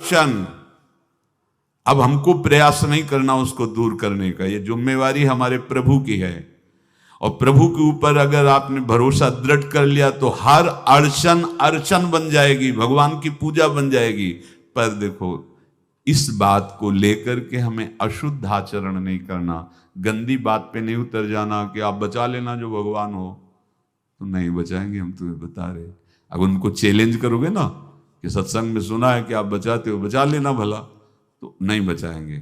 शन। अब हमको प्रयास नहीं करना उसको दूर करने का, ये जिम्मेवारी हमारे प्रभु की है। और प्रभु के ऊपर अगर आपने भरोसा दृढ़ कर लिया तो हर अड़चन अड़चन बन जाएगी, भगवान की पूजा बन जाएगी। पर देखो, इस बात को लेकर के हमें अशुद्ध आचरण नहीं करना, गंदी बात पे नहीं उतर जाना कि आप बचा लेना जो भगवान हो। तो नहीं बचाएंगे, हम तुम्हें बता रहे। अगर उनको चैलेंज करोगे ना कि सत्संग में सुना है कि आप बचाते हो, बचा लेना भला, तो नहीं बचाएंगे।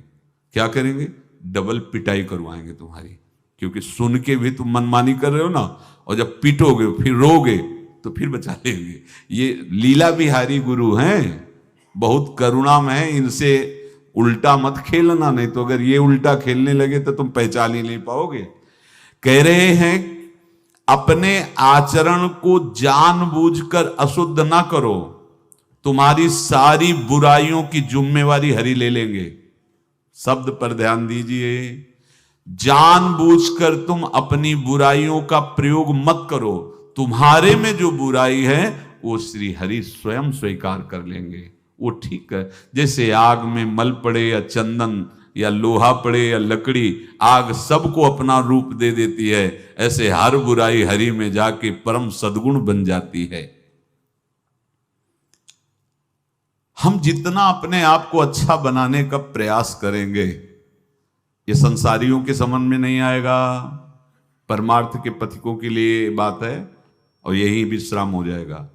क्या करेंगे? डबल पिटाई करवाएंगे तुम्हारी, क्योंकि सुन के भी तुम मनमानी कर रहे हो ना, और जब पीटोगे फिर रोगे तो फिर बचा लेंगे। ये लीला बिहारी गुरु हैं, बहुत करुणामय है, इनसे उल्टा मत खेलना, नहीं तो अगर ये उल्टा खेलने लगे तो तुम पहचान ही नहीं पाओगे। कह रहे हैं अपने आचरण को जानबूझकर अशुद्ध ना करो, तुम्हारी सारी बुराइयों की जिम्मेवारी हरि ले लेंगे। शब्द पर ध्यान दीजिए, जानबूझकर तुम अपनी बुराइयों का प्रयोग मत करो, तुम्हारे में जो बुराई है वो श्री हरि स्वयं स्वीकार कर लेंगे। वो ठीक है, जैसे आग में मल पड़े या चंदन या लोहा पड़े या लकड़ी, आग सबको अपना रूप दे देती है, ऐसे हर बुराई हरि में जाके परम सद्गुण बन जाती है। हम जितना अपने आप को अच्छा बनाने का प्रयास करेंगे, ये संसारियों के समझ में नहीं आएगा, परमार्थ के पथिकों के लिए बात है, और यही विश्राम हो जाएगा।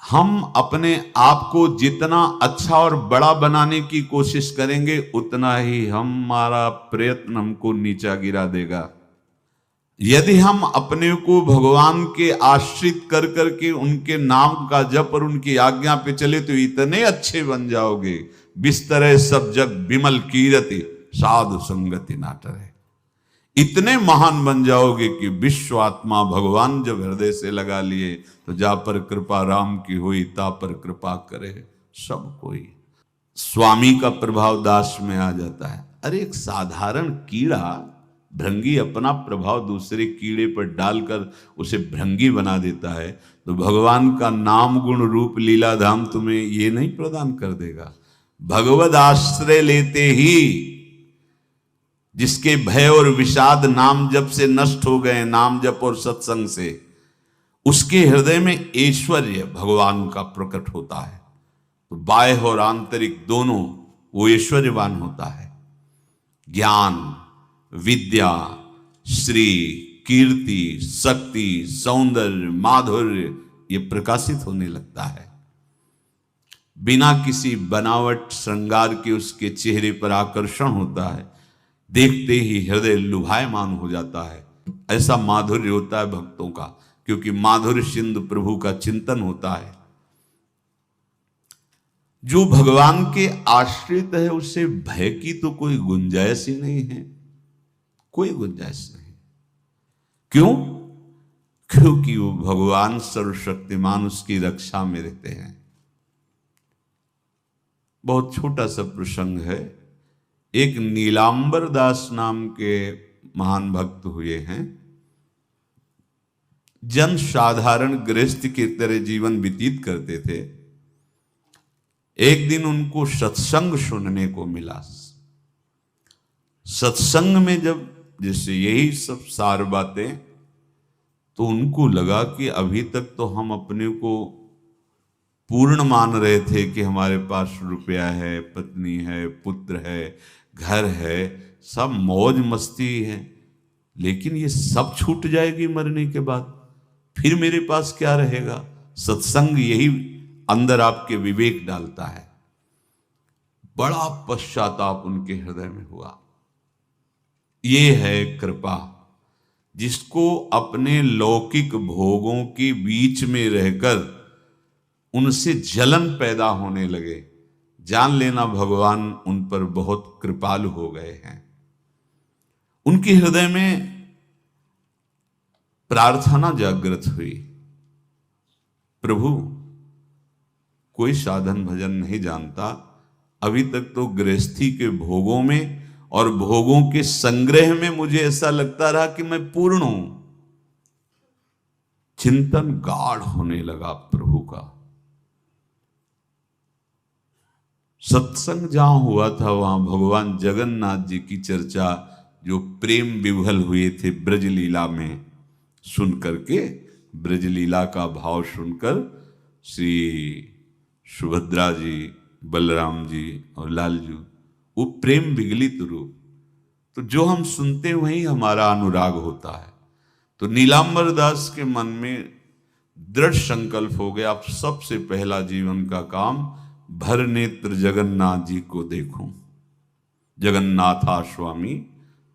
हम अपने आप को जितना अच्छा और बड़ा बनाने की कोशिश करेंगे, उतना ही हमारा प्रयत्न हमको नीचा गिरा देगा। यदि हम अपने को भगवान के आश्रित कर करके उनके नाम का जप और उनकी आज्ञा पे चले तो इतने अच्छे बन जाओगे, बिस्तरे सब जग विमल कीरति साधु संगति नाटरे। इतने महान बन जाओगे कि विश्व आत्मा भगवान जब हृदय से लगा लिए तो जा पर कृपा राम की हुई, ता पर कृपा करे सब कोई। स्वामी का प्रभाव दास में आ जाता है। अरे एक साधारण कीड़ा भृंगी अपना प्रभाव दूसरे कीड़े पर डालकर उसे भृंगी बना देता है, तो भगवान का नाम गुण रूप लीला धाम तुम्हें ये नहीं प्रदान कर देगा? भगवद आश्रय लेते ही जिसके भय और विषाद नाम जप से नष्ट हो गए, नाम जप और सत्संग से, उसके हृदय में ऐश्वर्य भगवान का प्रकट होता है। तो बाह्य और आंतरिक दोनों वो ऐश्वर्यवान होता है। ज्ञान, विद्या, श्री, कीर्ति, शक्ति, सौंदर्य, माधुर्य ये प्रकाशित होने लगता है। बिना किसी बनावट श्रृंगार के उसके चेहरे पर आकर्षण होता है, देखते ही हृदय लुभायमान हो जाता है। ऐसा माधुर्य होता है भक्तों का, क्योंकि माधुर्य सिंधु प्रभु का चिंतन होता है। जो भगवान के आश्रित है उसे भय की तो कोई गुंजाइश ही नहीं है, कोई गुंजाइश नहीं। क्यों? क्योंकि वो भगवान सर्वशक्तिमान उसकी रक्षा में रहते हैं। बहुत छोटा सा प्रसंग है। एक नीलांबर दास नाम के महान भक्त हुए हैं, जन साधारण गृहस्थ की तरह जीवन व्यतीत करते थे। एक दिन उनको सत्संग सुनने को मिला। सत्संग में जब जैसे यही सब सार बातें, तो उनको लगा कि अभी तक तो हम अपने को पूर्ण मान रहे थे कि हमारे पास रुपया है, पत्नी है, पुत्र है, घर है, सब मौज मस्ती है, लेकिन ये सब छूट जाएगी मरने के बाद, फिर मेरे पास क्या रहेगा? सत्संग यही अंदर आपके विवेक डालता है। बड़ा पश्चाताप उनके हृदय में हुआ। ये है कृपा, जिसको अपने लौकिक भोगों के बीच में रहकर उनसे जलन पैदा होने लगे, जान लेना भगवान उन पर बहुत कृपालु हो गए हैं। उनके हृदय में प्रार्थना जागृत हुई, प्रभु कोई साधन भजन नहीं जानता, अभी तक तो गृहस्थी के भोगों में और भोगों के संग्रह में मुझे ऐसा लगता रहा कि मैं पूर्ण हूं। चिंतन गाढ़ होने लगा प्रभु का। सत्संग जहां हुआ था वहां भगवान जगन्नाथ जी की चर्चा जो प्रेम विभल हुए थे ब्रज लीला में, सुन करके, ब्रज लीला का भाव सुनकर श्री सुभद्रा जी, बलराम जी और लालजू, वो प्रेम विगलित रूप, तो जो हम सुनते हैं वही हमारा अनुराग होता है। तो नीलांबर दास के मन में दृढ़ संकल्प हो गया, अब सबसे पहला जीवन का काम भर नेत्र जगन्नाथ जी को देखूं। जगन्नाथा स्वामी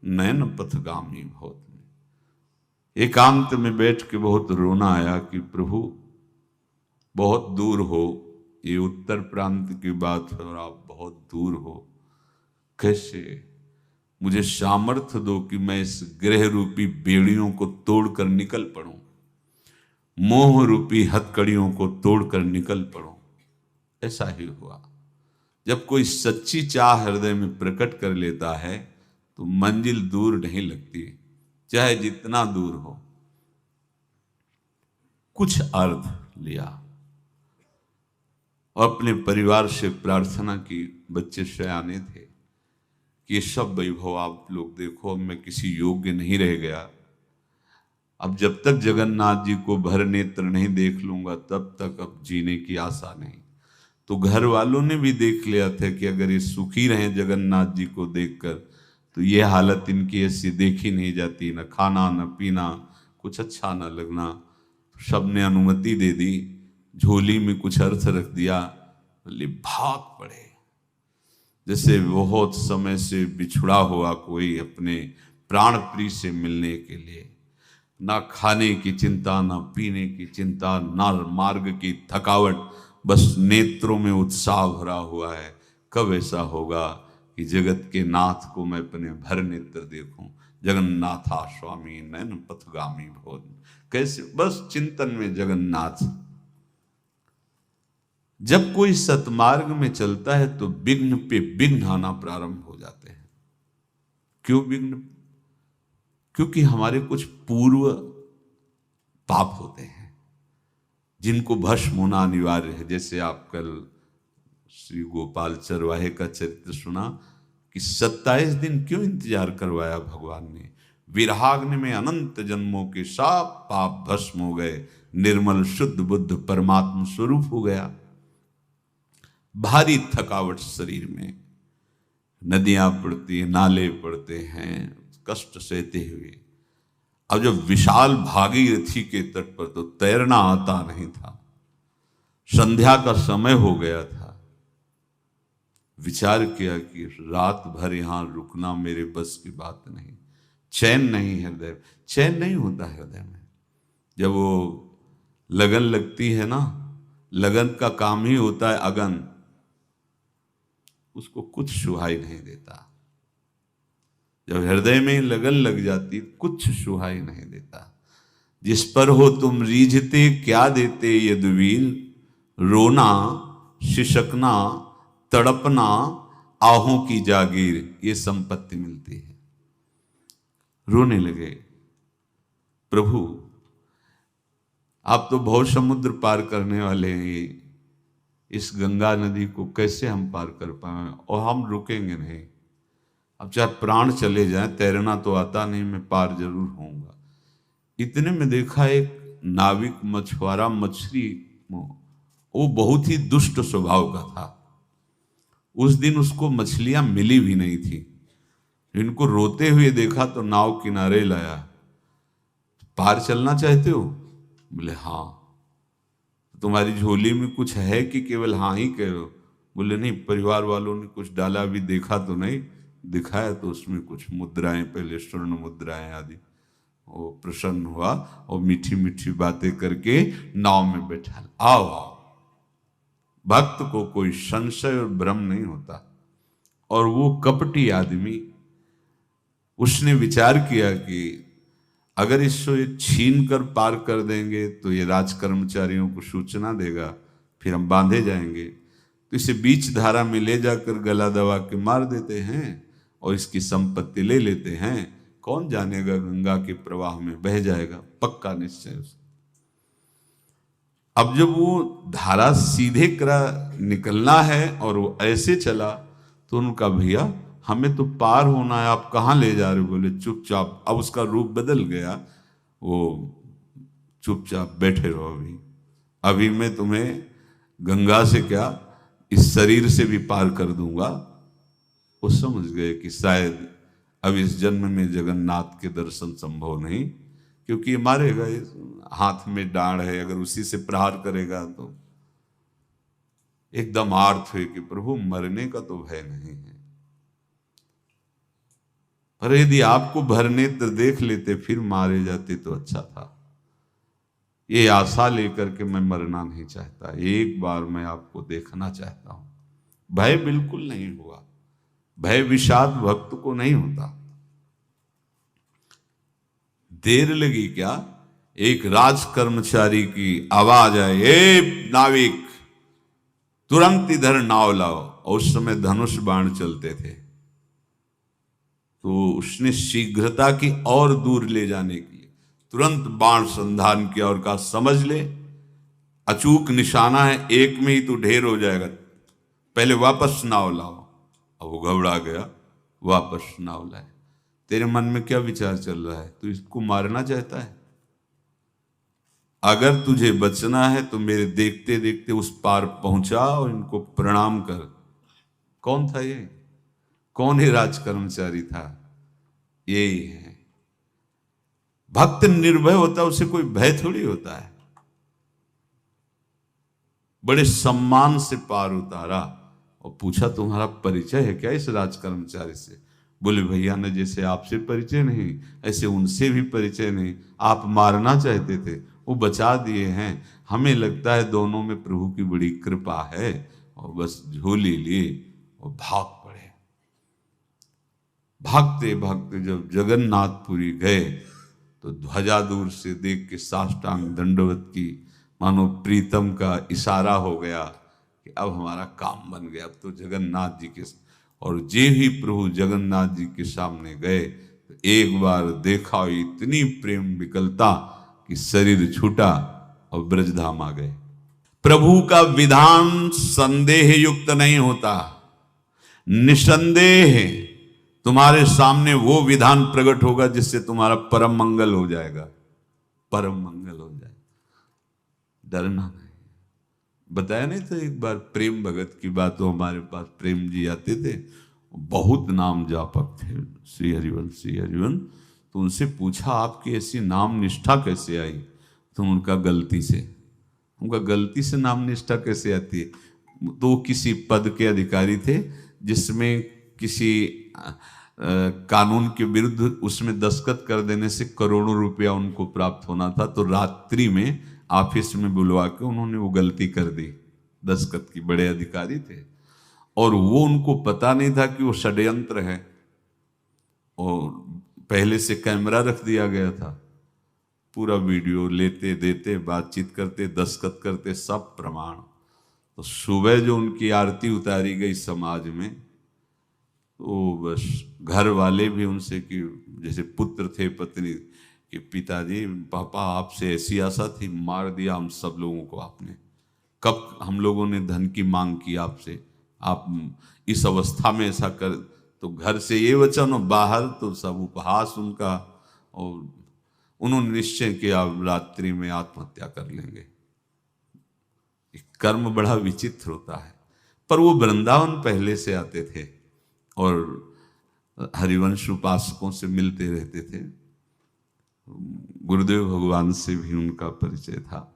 नयन पथगामी भवत में एकांत में बैठ के बहुत रोना आया कि प्रभु बहुत दूर हो, ये उत्तर प्रांत की बात है और आप बहुत दूर हो, कैसे मुझे सामर्थ्य दो कि मैं इस ग्रह रूपी बेड़ियों को तोड़कर निकल पड़ूं, मोह रूपी हथकड़ियों को तोड़कर निकल पड़ूं। ऐसा ही हुआ। जब कोई सच्ची चाह हृदय में प्रकट कर लेता है तो मंजिल दूर नहीं लगती, चाहे जितना दूर हो। कुछ अर्थ लिया और अपने परिवार से प्रार्थना की, बच्चे सयाने थे, कि ये सब वैभव आप लोग देखो, अब मैं किसी योग्य नहीं रह गया, अब जब तक जगन्नाथ जी को भर नेत्र नहीं देख लूंगा तब तक अब जीने की आशा नहीं। तो घर वालों ने भी देख लिया था कि अगर ये सुखी रहे जगन्नाथ जी को देखकर तो ये हालत इनकी ऐसी देखी नहीं जाती, न खाना न पीना, कुछ अच्छा न लगना। सब ने अनुमति दे दी, झोली में कुछ अर्थ रख दिया, बोले भाग पड़े, जैसे बहुत समय से बिछुड़ा हुआ कोई अपने प्राण प्रिय से मिलने के लिए। ना खाने की चिंता, ना पीने की चिंता, ना मार्ग की थकावट, बस नेत्रों में उत्साह भरा हुआ है। कब ऐसा होगा कि जगत के नाथ को मैं अपने भर नेत्र देखूं। जगन्नाथा स्वामी नयन पथगामी भोज, कैसे बस चिंतन में जगन्नाथ। जब कोई सतमार्ग में चलता है तो विघ्न पे विघ्न आना प्रारंभ हो जाते हैं। क्यों विघ्न? क्योंकि हमारे कुछ पूर्व पाप होते हैं जिनको भस्म होना अनिवार्य है। जैसे आप कल श्री गोपाल चरवाहे का चरित्र सुना कि 27 दिन क्यों इंतजार करवाया भगवान ने। विरहाग्नि में अनंत जन्मों के सब पाप भस्म हो गए, निर्मल शुद्ध बुद्ध परमात्मा स्वरूप हो गया। भारी थकावट शरीर में, नदियां पड़ती हैं, नाले पड़ते हैं, कष्ट सहते हुए। अब जब विशाल भागीरथी के तट पर तो तैरना आता नहीं था, संध्या का समय हो गया था, विचार किया कि रात भर यहां रुकना मेरे बस की बात नहीं। चैन नहीं हृदय, चैन नहीं होता हृदय में। जब वो लगन लगती है ना, लगन का काम ही होता है अगन, उसको कुछ सुहाई नहीं देता। जब हृदय में लगन लग जाती कुछ सुहाई नहीं देता। जिस पर हो तुम रीझते क्या देते यदुवीर, रोना शिशकना तड़पना आहों की जागीर, ये संपत्ति मिलती है। रोने लगे, प्रभु आप तो भव समुद्र पार करने वाले हैं, इस गंगा नदी को कैसे हम पार कर पाए, और हम रुकेंगे नहीं। अब चाहे प्राण चले जाएं, तैरना तो आता नहीं, मैं पार जरूर होऊंगा। इतने में देखा एक नाविक मछुआरा मछली, वो बहुत ही दुष्ट स्वभाव का था। उस दिन उसको मछलियां मिली भी नहीं थी। इनको रोते हुए देखा तो नाव किनारे लाया। पार चलना चाहते हो? बोले हाँ। तुम्हारी झोली में कुछ है कि केवल हाँ ही कह रहे हो? बोले नहीं, परिवार वालों ने कुछ डाला, भी देखा तो नहीं, दिखाया तो उसमें कुछ मुद्राएं, पहले स्वर्ण मुद्राएं आदि। वो प्रसन्न हुआ और मीठी मीठी बातें करके नाव में बैठा। आओ आओ। भक्त को कोई संशय और भ्रम नहीं होता। और वो कपटी आदमी, उसने विचार किया कि अगर इसको छीन कर पार कर देंगे तो ये राज कर्मचारियों को सूचना देगा, फिर हम बांधे जाएंगे। तो इसे बीच धारा में ले जाकर गला दबा के मार देते हैं और इसकी संपत्ति ले लेते हैं। कौन जानेगा, गंगा के प्रवाह में बह जाएगा, पक्का निश्चय। अब जब वो धारा सीधे निकलना है और वो ऐसे चला, तो उनका भैया हमें तो पार होना है, आप कहाँ ले जा रहे हो? बोले चुपचाप। अब उसका रूप बदल गया, वो चुपचाप बैठे रहो, अभी मैं तुम्हें गंगा से क्या इस शरीर से भी पार कर दूंगा। वो समझ गए कि शायद अब इस जन्म में जगन्नाथ के दर्शन संभव नहीं, क्योंकि ये मारेगा, हाथ में डांड है, अगर उसी से प्रहार करेगा तो। एकदम आर्थ हुए कि प्रभु मरने का तो भय नहीं है, पर यदि आपको भरनेत्र देख लेते फिर मारे जाते तो अच्छा था। ये आशा लेकर के मैं मरना नहीं चाहता, एक बार मैं आपको देखना चाहता हूं। भय बिल्कुल नहीं हुआ, भय विषाद भक्त को नहीं होता। देर लगी क्या, एक राज कर्मचारी की आवाज आई, ए नाविक तुरंत इधर नाव लाओ। और उस समय धनुष बाण चलते थे, तो उसने शीघ्रता की और दूर ले जाने के लिए तुरंत बाण संधान किया और कहा समझ ले अचूक निशाना है, एक में ही तो ढेर हो जाएगा, पहले वापस नाव लाओ। अब वो घबरा गया, वापस नाव लाए। तेरे मन में क्या विचार चल रहा है? तू इसको मारना चाहता है? अगर तुझे बचना है तो मेरे देखते देखते उस पार पहुंचा और इनको प्रणाम कर। कौन था ये? कौन ही राज कर्मचारी था? यही है भक्त। निर्भय होता, उसे कोई भय थोड़ी होता है। बड़े सम्मान से पार उतारा और पूछा तुम्हारा परिचय है क्या इस राज कर्मचारी से? बोले भैया ने जैसे आपसे परिचय नहीं, ऐसे उनसे भी परिचय नहीं। आप मारना चाहते थे, वो बचा दिए हैं। हमें लगता है दोनों में प्रभु की बड़ी कृपा है, और बस झोली लिए और भाग पड़े। भागते भागते जब जगन्नाथपुरी गए तो ध्वजा दूर से देख के साष्टांग दंडवत की, मानो प्रीतम का इशारा हो गया कि अब हमारा काम बन गया। अब तो जगन्नाथ जी के, और जे ही प्रभु जगन्नाथ जी के सामने गए तो एक बार देखा, इतनी प्रेम विकलता कि शरीर छूटा और ब्रजधाम आ गए। प्रभु का विधान संदेह युक्त नहीं होता, निसंदेह तुम्हारे सामने वो विधान प्रकट होगा जिससे तुम्हारा परम मंगल हो जाएगा, परम मंगल हो जाएगा। डरना नहीं। बताया नहीं तो एक बार प्रेम भगत की बात, तो हमारे पास प्रेम जी आते थे, बहुत नाम जापक थे, श्री हरिवंश। तो उनसे पूछा आपकी ऐसी नाम निष्ठा कैसे आई? तो उनका गलती से नाम निष्ठा कैसे आती है? तो किसी पद के अधिकारी थे जिसमें किसी कानून के विरुद्ध उसमें दस्तखत कर देने से करोड़ों रुपया उनको प्राप्त होना था। तो रात्रि में ऑफिस में बुलवा के उन्होंने वो गलती कर दी दस्तखत की। बड़े अधिकारी थे और वो उनको पता नहीं था कि वो षड्यंत्र है, और पहले से कैमरा रख दिया गया था। पूरा वीडियो लेते देते, बातचीत करते, दस्तखत करते, सब प्रमाण। तो सुबह जो उनकी आरती उतारी गई समाज में, तो बस घर वाले भी उनसे कि जैसे पुत्र थे पत्नी कि पिताजी पापा आपसे ऐसी आशा थी, मार दिया हम सब लोगों को आपने। कब हम लोगों ने धन की मांग की आपसे, आप इस अवस्था में ऐसा कर। तो घर से ये वचन और बाहर तो सब उपहास उनका, और उन्होंने निश्चय किया रात्रि में आत्महत्या कर लेंगे। कर्म बड़ा विचित्र होता है। पर वो वृंदावन पहले से आते थे और हरिवंश उपासकों से मिलते रहते थे। गुरुदेव भगवान से भी उनका परिचय था।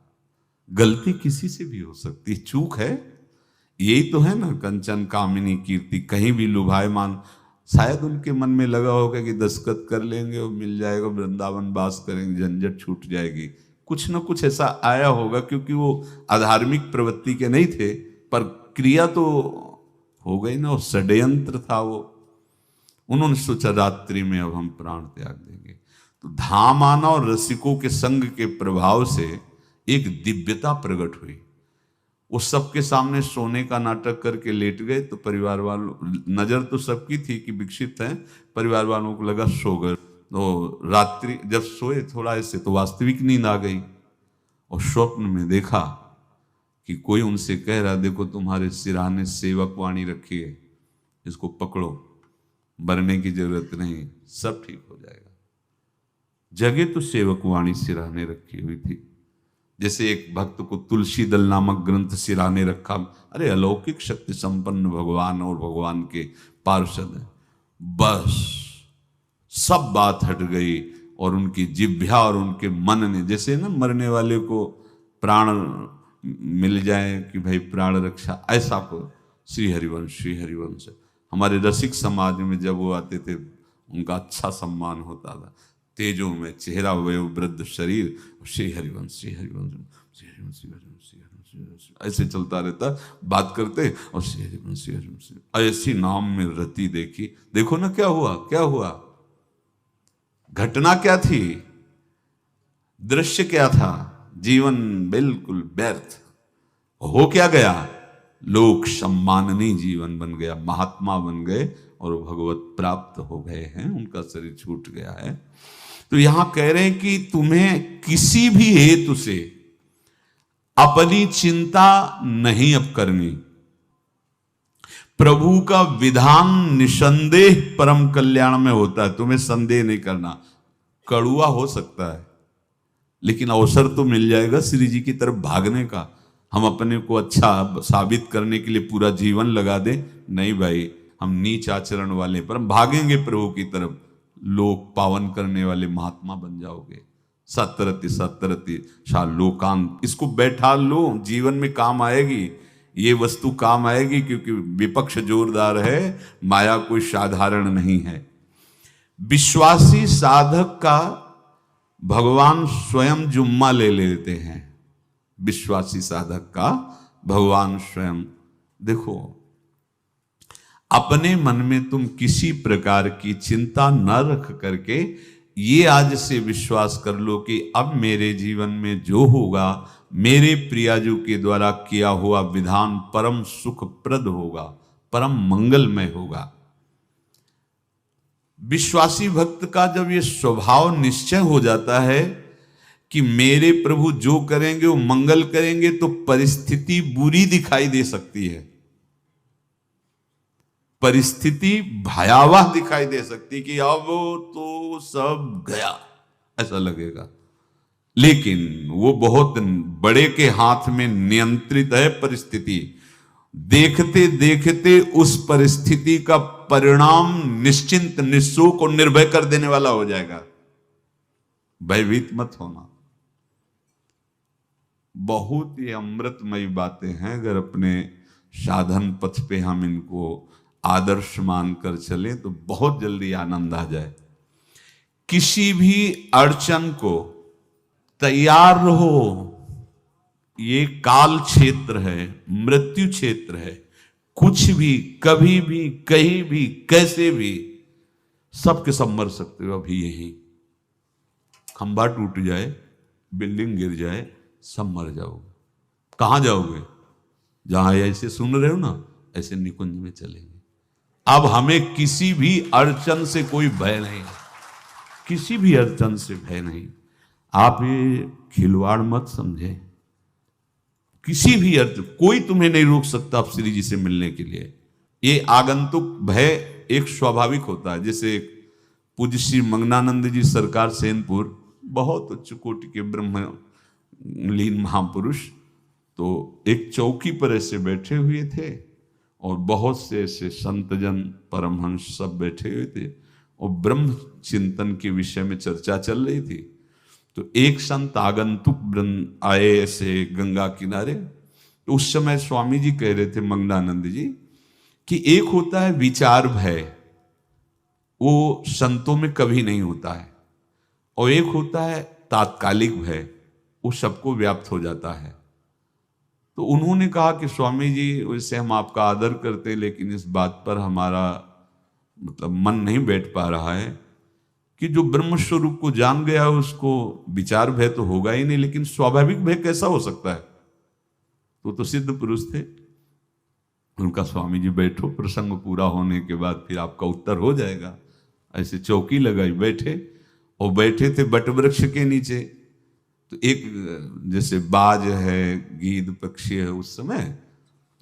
गलती किसी से भी हो सकती, चूक है, यही तो है ना। कंचन कामिनी कीर्ति, कहीं भी लुभायमान। शायद उनके मन में लगा होगा कि दस्तखत कर लेंगे और मिल जाएगा, वृंदावन वास करेंगे, झंझट छूट जाएगी। कुछ ना कुछ ऐसा आया होगा, क्योंकि वो अधार्मिक प्रवृत्ति के नहीं थे, पर क्रिया तो हो गई ना, वो षड्यंत्र था वो। उन्होंने सोचा रात्रि में अब हम प्राण त्याग देंगे। तो धाम आना और रसिकों के संग के प्रभाव से एक दिव्यता प्रकट हुई। वो सबके सामने सोने का नाटक करके लेट गए। तो परिवार वालों, नजर तो सबकी थी कि विकसित हैं, परिवार वालों को लगा सो गए। तो रात्रि जब सोए थोड़ा ऐसे, तो वास्तविक नींद आ गई और स्वप्न में देखा कि कोई उनसे कह रहा देखो तुम्हारे सिरहाने सेवक वाणी रखी है, इसको पकड़ो, मरने की जरूरत नहीं, सब ठीक हो जाएगा। जगह तो सेवक वाणी सिरहाने रखी हुई थी। जैसे एक भक्त को तुलसी दल नामक ग्रंथ सिरहाने रखा, अरे अलौकिक शक्ति संपन्न भगवान और भगवान के पार्षद है, बस सब बात हट गई और उनकी जिह्वा और उनके मन ने, जैसे ना मरने वाले को प्राण मिल जाए कि भाई प्राण रक्षा, ऐसा को श्री हरिवंश हमारे रसिक समाज में जब वो आते थे उनका अच्छा सम्मान होता था। तेजो में चेहरा वयो वृद्ध शरीर, श्री हरिवंश ऐसे चलता रहता, बात करते और श्री हरिवंश ऐसी नाम में रति देखी। देखो ना क्या हुआ, घटना क्या थी, दृश्य क्या था, जीवन बिल्कुल व्यर्थ हो क्या गया, लोक सम्माननीय जीवन बन गया, महात्मा बन गए और भगवत प्राप्त हो गए हैं, उनका शरीर छूट गया है। तो यहां कह रहे हैं कि तुम्हें किसी भी हेतु से अपनी चिंता नहीं अब करनी। प्रभु का विधान निसंदेह परम कल्याण में होता है, तुम्हें संदेह नहीं करना। कड़ुआ हो सकता है लेकिन अवसर तो मिल जाएगा श्री जी की तरफ भागने का। हम अपने को अच्छा साबित करने के लिए पूरा जीवन लगा दें, नहीं भाई, हम नीच आचरण वाले पर हम भागेंगे प्रभु की तरफ, लोक पावन करने वाले महात्मा बन जाओगे। सतरति शा लोकांत, इसको बैठा लो, जीवन में काम आएगी, ये वस्तु काम आएगी, क्योंकि विपक्ष जोरदार है, माया कोई साधारण नहीं है। विश्वासी साधक का भगवान स्वयं जुम्मा ले लेते हैं, विश्वासी साधक का भगवान स्वयं। देखो, अपने मन में तुम किसी प्रकार की चिंता न रख करके ये आज से विश्वास कर लो कि अब मेरे जीवन में जो होगा, मेरे प्रियाजू के द्वारा किया हुआ विधान परम सुखप्रद होगा, परम मंगलमय होगा। विश्वासी भक्त का जब ये स्वभाव निश्चय हो जाता है कि मेरे प्रभु जो करेंगे वो मंगल करेंगे, तो परिस्थिति बुरी दिखाई दे सकती है, परिस्थिति भयावह दिखाई दे सकती कि अब तो सब गया, ऐसा लगेगा। लेकिन वो बहुत बड़े के हाथ में नियंत्रित है परिस्थिति। देखते देखते उस परिस्थिति का परिणाम निश्चिंत, निःशोक और निर्भय कर देने वाला हो जाएगा। भयभीत मत होना। बहुत ही अमृतमयी बातें हैं, अगर अपने साधन पथ पे हम इनको आदर्श मानकर चले तो बहुत जल्दी आनंद आ जाए। किसी भी अड़चन को तैयार रहो, ये काल क्षेत्र है, मृत्यु क्षेत्र है। कुछ भी, कभी भी, कहीं भी, कैसे भी, सबके सब मर सकते हो। अभी यही खंबा टूट जाए, बिल्डिंग गिर जाए, सब मर जाओगे। कहां जाओगे? जहां ऐसे सुन रहे हो ना, ऐसे निकुंज में चलेंगे। अब हमें किसी भी अड़चन से कोई भय नहीं, किसी भी अड़चन से भय नहीं। आप ये खिलवाड़ मत समझे। किसी भी अर्थ कोई तुम्हें नहीं रोक सकता आप श्री जी से मिलने के लिए। ये आगंतुक भय एक स्वाभाविक होता है। जैसे पूज्य श्री मंगनानंद जी सरकार सेनपुर, बहुत उच्च कोटि के ब्रह्मलीन महापुरुष, तो एक चौकी पर ऐसे बैठे हुए थे और बहुत से ऐसे संतजन परमहंस सब बैठे हुए थे और ब्रह्म चिंतन के विषय में चर्चा चल रही थी। तो एक संत आगंतुक वृंद आए ऐसे गंगा किनारे। तो उस समय स्वामी जी कह रहे थे मंगनानंद जी कि एक होता है विचार भय, वो संतों में कभी नहीं होता है, और एक होता है तात्कालिक भय, वो सबको व्याप्त हो जाता है। तो उन्होंने कहा कि स्वामी जी, वैसे हम आपका आदर करते हैं, लेकिन इस बात पर हमारा मतलब मन नहीं बैठ पा रहा है कि जो ब्रह्म स्वरूप को जान गया है उसको विचार भय तो होगा ही नहीं, लेकिन स्वाभाविक भय कैसा हो सकता है? तो सिद्ध पुरुष थे। उनका स्वामी जी बैठो, प्रसंग पूरा होने के बाद फिर आपका उत्तर हो जाएगा। ऐसे चौकी लगाई, बैठे, और बैठे थे बट वृक्ष के नीचे। तो एक जैसे बाज है, गीद पक्षी है, उस समय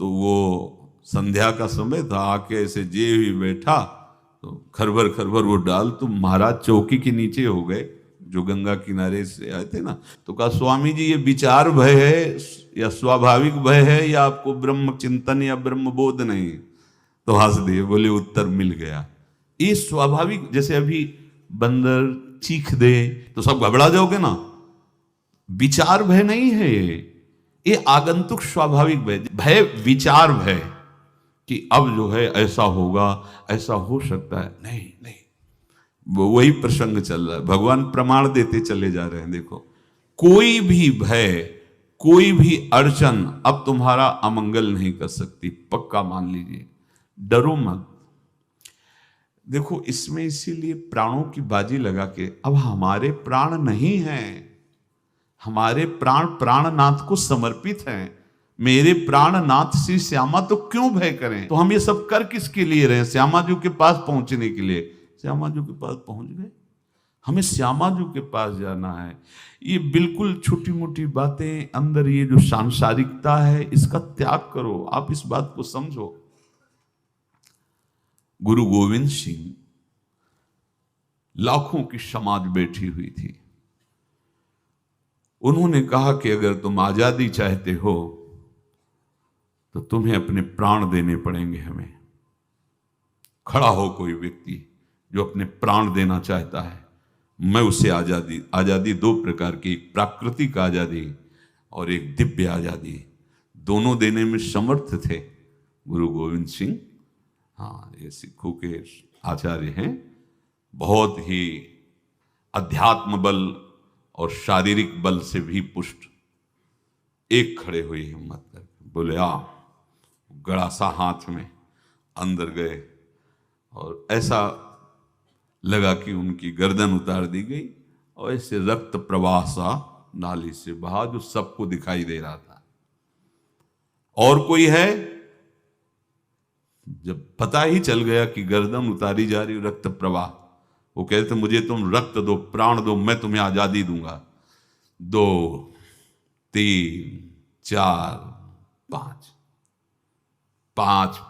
तो वो संध्या का समय था, आके ऐसे जे ही बैठा तो खरबर खरबर वो डाल, तो महाराज चौकी के नीचे हो गए, जो गंगा किनारे से आए थे ना। तो कहा स्वामी जी ये विचार भय है या स्वाभाविक भय है या आपको ब्रह्म चिंतन या ब्रह्म बोध नहीं? तो हंस दिए, बोले उत्तर मिल गया। ये स्वाभाविक, जैसे अभी बंदर चीख दे तो सब घबरा जाओगे ना, विचार भय नहीं है ये आगंतुक स्वाभाविक भय। भय विचार भय कि अब जो है ऐसा होगा, ऐसा हो सकता है, नहीं नहीं, वही प्रसंग चल रहा है। भगवान प्रमाण देते चले जा रहे हैं। देखो कोई भी भय, कोई भी अड़चन अब तुम्हारा अमंगल नहीं कर सकती, पक्का मान लीजिए, डरो मत। देखो इसमें इसीलिए प्राणों की बाजी लगा के, अब हमारे प्राण नहीं हैं, हमारे प्राण प्राणनाथ को समर्पित हैं। मेरे प्राणनाथ श्री श्यामा, तो क्यों भय करें? तो हम ये सब कर किसके लिए रहे? श्यामा जी के पास पहुंचने के लिए। श्यामा जी के पास पहुंच गए, हमें श्यामा जी के पास जाना है। ये बिल्कुल छोटी मोटी बातें, अंदर ये जो सांसारिकता है इसका त्याग करो। आप इस बात को समझो। गुरु गोविंद सिंह, लाखों की समाज बैठी हुई थी, उन्होंने कहा कि अगर तुम आजादी चाहते हो तो तुम्हें अपने प्राण देने पड़ेंगे हमें। खड़ा हो कोई व्यक्ति जो अपने प्राण देना चाहता है, मैं उसे आजादी, आजादी दो प्रकार की, एक प्राकृतिक आजादी और एक दिव्य आजादी, दोनों देने में समर्थ थे गुरु गोविंद सिंह। हाँ, ये सिखों के आचार्य हैं, बहुत ही अध्यात्म बल और शारीरिक बल से भी पुष्ट। एक खड़े हुए हिम्मत करके बोले आ, गड़ासा हाथ में अंदर गए और ऐसा लगा कि उनकी गर्दन उतार दी गई और ऐसे रक्त प्रवाह सा नाली से बहा, जो सबको दिखाई दे रहा था। और कोई है? जब पता ही चल गया कि गर्दन उतारी जा रही, रक्त प्रवाह, वो कहते मुझे तुम रक्त दो, प्राण दो, मैं तुम्हें आजादी दूंगा। 2 3 4 5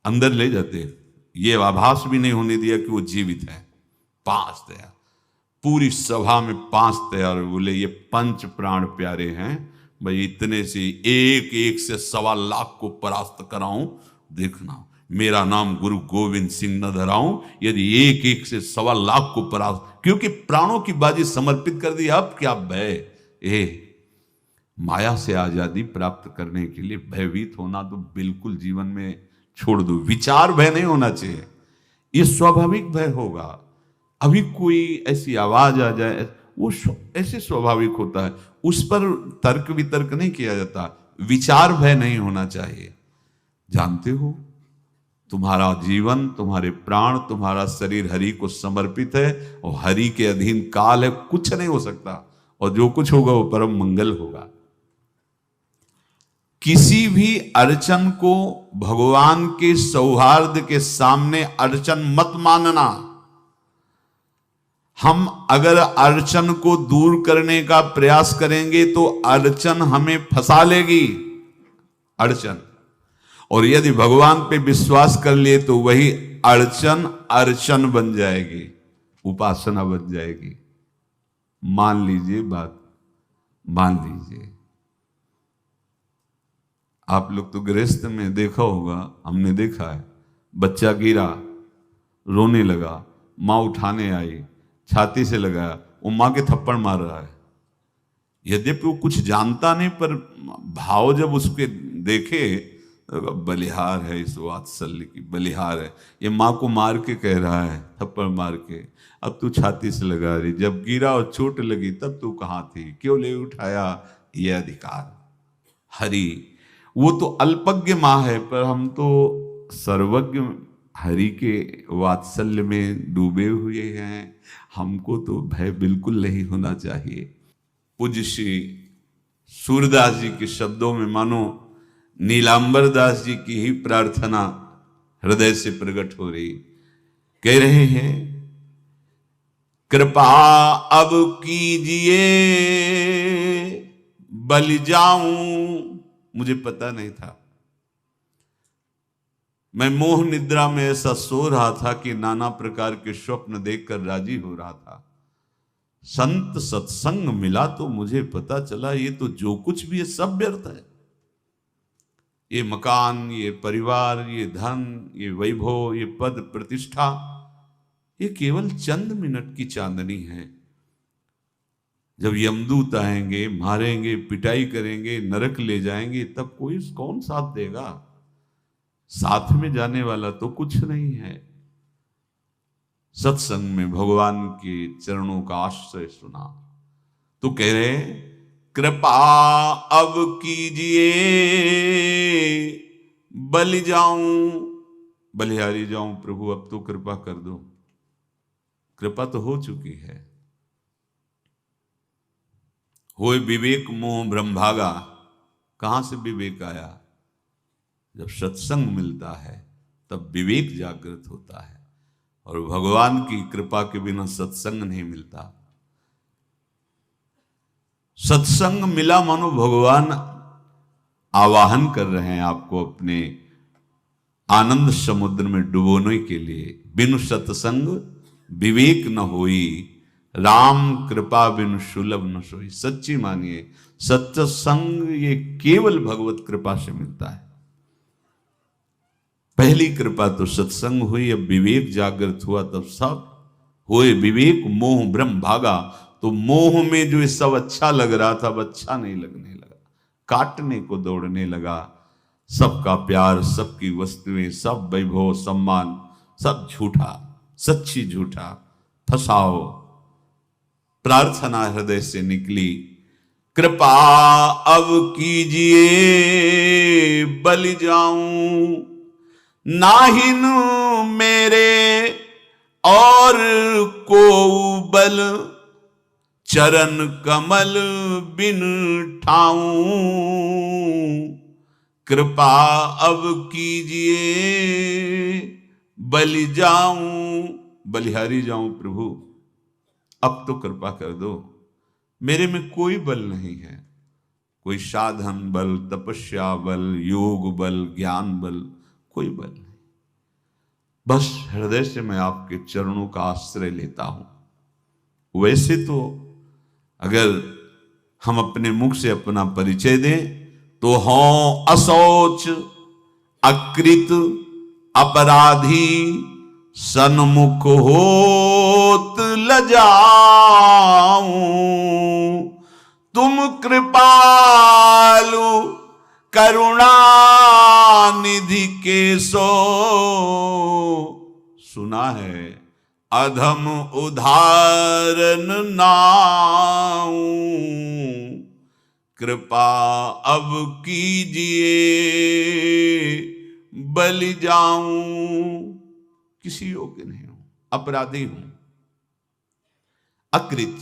अंदर ले जाते, ये आभास भी नहीं होने दिया कि वो जीवित है। 5 तैयार, पूरी सभा में 5 तैयार। बोले ये पंच प्राण प्यारे हैं भाई, इतने से एक एक से 1.25 लाख को परास्त कराऊं, देखना मेरा नाम गुरु गोविंद सिंह न धराऊं, यदि एक एक से 1.25 लाख को परास्त, क्योंकि प्राणों की बाजी समर्पित कर दी। अब क्या भय? माया से आजादी प्राप्त करने के लिए भयभीत होना तो बिल्कुल जीवन में छोड़ दो। विचार भय नहीं होना चाहिए, ये स्वाभाविक भय होगा। अभी कोई ऐसी आवाज आ जाए, वो ऐसे स्वाभाविक होता है, उस पर तर्क वितर्क नहीं किया जाता। विचार भय नहीं होना चाहिए। जानते हो तुम्हारा जीवन, तुम्हारे प्राण, तुम्हारा शरीर हरि को समर्पित है और हरि के अधीन काल है, कुछ नहीं हो सकता, और जो कुछ होगा वो परम मंगल होगा। किसी भी अड़चन को भगवान के सौहार्द के सामने अड़चन मत मानना। हम अगर अड़चन को दूर करने का प्रयास करेंगे तो अड़चन हमें फंसा लेगी, अड़चन। और यदि भगवान पे विश्वास कर लिए तो वही अड़चन अर्चन बन जाएगी, उपासना बन जाएगी। मान लीजिए बात, मान लीजिए आप लोग तो गृहस्थ में देखा होगा, हमने देखा है, बच्चा गिरा, रोने लगा, माँ उठाने आई, छाती से लगाया, वो माँ के थप्पड़ मार रहा है। यद्यपि वो कुछ जानता नहीं, पर भाव जब उसके देखे, बलिहार है, इस वात्सल्य की बलिहार है, ये माँ को मार के कह रहा है, थप्पड़ मार के, अब तू छाती से लगा रही, जब गिरा और चोट लगी तब तू कहाँ थी, क्यों ले उठाया? ये अधिकार हरि, वो तो अल्पज्ञ माँ है, पर हम तो सर्वज्ञ हरि के वात्सल्य में डूबे हुए हैं। हमको तो भय बिल्कुल नहीं होना चाहिए। पूज्य श्री सूरदास जी के शब्दों में मानो नीलांबर दास जी की ही प्रार्थना हृदय से प्रकट हो रही। कह रहे हैं कृपा अब कीजिए बलि जाऊं। मुझे पता नहीं था, मैं मोह निद्रा में ऐसा सो रहा था कि नाना प्रकार के स्वप्न देखकर राजी हो रहा था। संत सत्संग मिला तो मुझे पता चला ये तो जो कुछ भी है सब व्यर्थ है। ये मकान, ये परिवार, ये धन, ये वैभव, ये पद प्रतिष्ठा, ये केवल चंद मिनट की चांदनी है। जब यमदूत आएंगे, मारेंगे, पिटाई करेंगे, नरक ले जाएंगे, तब कौन साथ देगा? साथ में जाने वाला तो कुछ नहीं है। सत्संग में भगवान के चरणों का आश्रय सुना तो कह रहे, कृपा अब कीजिए बलि जाऊं, बलिहारी जाऊं प्रभु, अब तो कृपा कर दो। कृपा तो हो चुकी है। होए विवेक मोह ब्रह्मभागा। कहां से विवेक आया? जब सत्संग मिलता है तब विवेक जागृत होता है, और भगवान की कृपा के बिना सत्संग नहीं मिलता। सत्संग मिला मानो भगवान आवाहन कर रहे हैं आपको अपने आनंद समुद्र में डुबोने के लिए। बिनु सत्संग विवेक न होई, राम कृपा बिनु सुलभ न सोई। सच्ची मानिए, सत्संग ये केवल भगवत कृपा से मिलता है। पहली कृपा तो सत्संग हुई, अब विवेक जागृत हुआ, तब सब होए विवेक मोह ब्रह्म भागा। तो मोह में जो ये सब अच्छा लग रहा था अब अच्छा नहीं लगने लगा, काटने को दौड़ने लगा। सबका प्यार, सबकी वस्तुएं, सब वैभव सम्मान, सब झूठा, सच्ची झूठा। फसाओ। प्रार्थना हृदय से निकली, कृपा अब कीजिए बलि जाऊं, नाहिन मेरे और को बल, चरण कमल बिन ठाऊं, कृपा अब कीजिए बलि जाऊं, बलिहारी जाऊं प्रभु, अब तो कृपा कर दो। मेरे में कोई बल नहीं है, कोई साधन बल, तपस्या बल, योग बल, ज्ञान बल, कोई बल नहीं। बस हृदय से मैं आपके चरणों का आश्रय लेता हूं। वैसे तो अगर हम अपने मुख से अपना परिचय दें तो हों असौच, अकृत, अपराधी, सन्मुख होत लजाऊं, तुम कृपालु करुणा निधि के सो, सुना है अधम उदाहरण नाऊं, कृपा अब कीजिए बलि जाऊं। किसी योग्य नहीं हूं, अपराधी हूं, अकृत,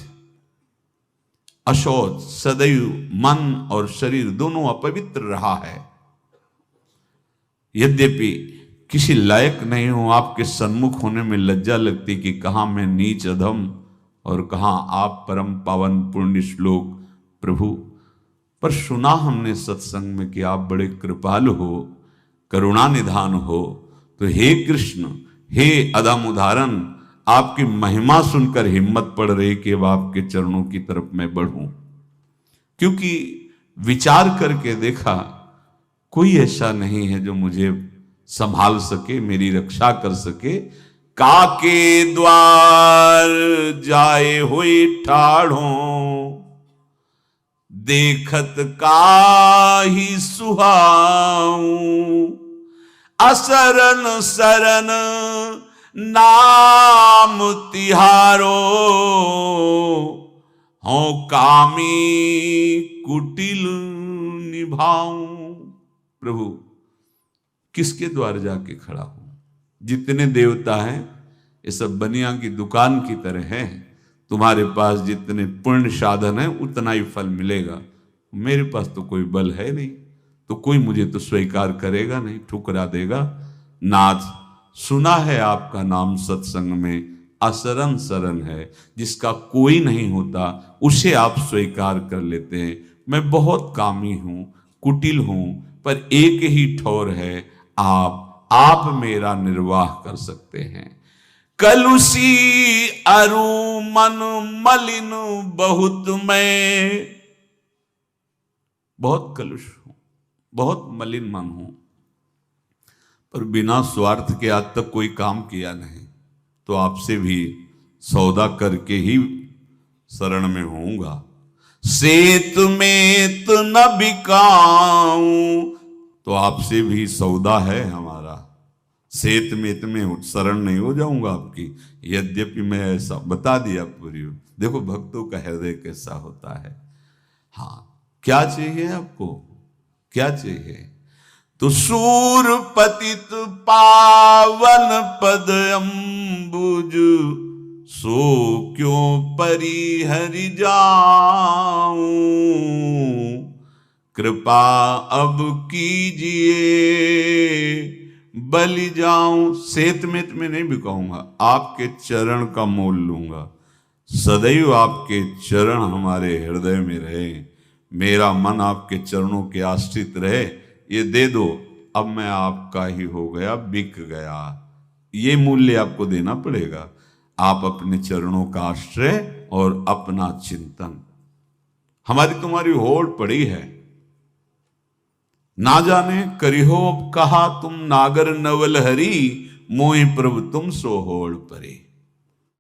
अशौच, सदैव मन और शरीर दोनों अपवित्र रहा है। यद्यपि किसी लायक नहीं हूं, आपके सन्मुख होने में लज्जा लगती कि कहां मैं नीच अधम और कहां आप परम पावन पुण्य श्लोक प्रभु। पर सुना हमने सत्संग में कि आप बड़े कृपालु हो, करुणा निधान हो, तो हे कृष्ण, हे अधम उदाहरण, आपकी महिमा सुनकर हिम्मत पड़ रही कि अब आपके चरणों की तरफ मैं बढ़ूं। क्योंकि विचार करके देखा, कोई ऐसा नहीं है जो मुझे संभाल सके, मेरी रक्षा कर सके। काके द्वार जाए हुई ठाढ़ों, देखत काहि सुहाऊं, असरन सरन नाम तिहारो, हो कामी कुटिल निभाऊं। प्रभु, किसके द्वार जाके खड़ा हूं? जितने देवता हैं ये सब बनिया की दुकान की तरह हैं। तुम्हारे पास जितने पुण्य साधन है उतना ही फल मिलेगा। मेरे पास तो कोई बल है नहीं, तो कोई मुझे तो स्वीकार करेगा नहीं, ठुकरा देगा। नाथ, सुना है आपका नाम सत्संग में, असरन सरन है, जिसका कोई नहीं होता उसे आप स्वीकार कर लेते हैं। मैं बहुत कामी हूं, कुटिल हूं, पर एक ही ठौर है, आप मेरा निर्वाह कर सकते हैं। कलुषी अरु मन मलिन बहुत, मैं बहुत कलुष हूं, बहुत मलिन मन हूं, पर बिना स्वार्थ के आज तक कोई काम किया नहीं, तो आपसे भी सौदा करके ही शरण में होऊंगा। सेत में तो न बिकाऊं, तो आपसे भी सौदा है हमारा। सेत में शरण नहीं हो जाऊंगा आपकी, यद्यपि मैं ऐसा बता दिया पूरी। देखो भक्तों का हृदय कैसा होता है। हाँ, क्या चाहिए आपको, क्या चाहिए? तो सूर पतित पावन पद अम्बुज, सो क्यों परिहरि जाऊं, कृपा अब कीजिए बलि जाऊं। सेत में नहीं बिकाऊंगा, आपके चरण का मोल लूंगा। सदैव आपके चरण हमारे हृदय में रहे, मेरा मन आपके चरणों के आश्रित रहे। ये दे दो, अब मैं आपका ही हो गया, बिक गया। ये मूल्य आपको देना पड़ेगा। आप अपने चरणों का आश्रय और अपना चिंतन। हमारी तुम्हारी होड़ पड़ी है, ना जाने करिहो कहा तुम नागर नवल हरी, मोहि प्रभु तुम सो होड़ परे।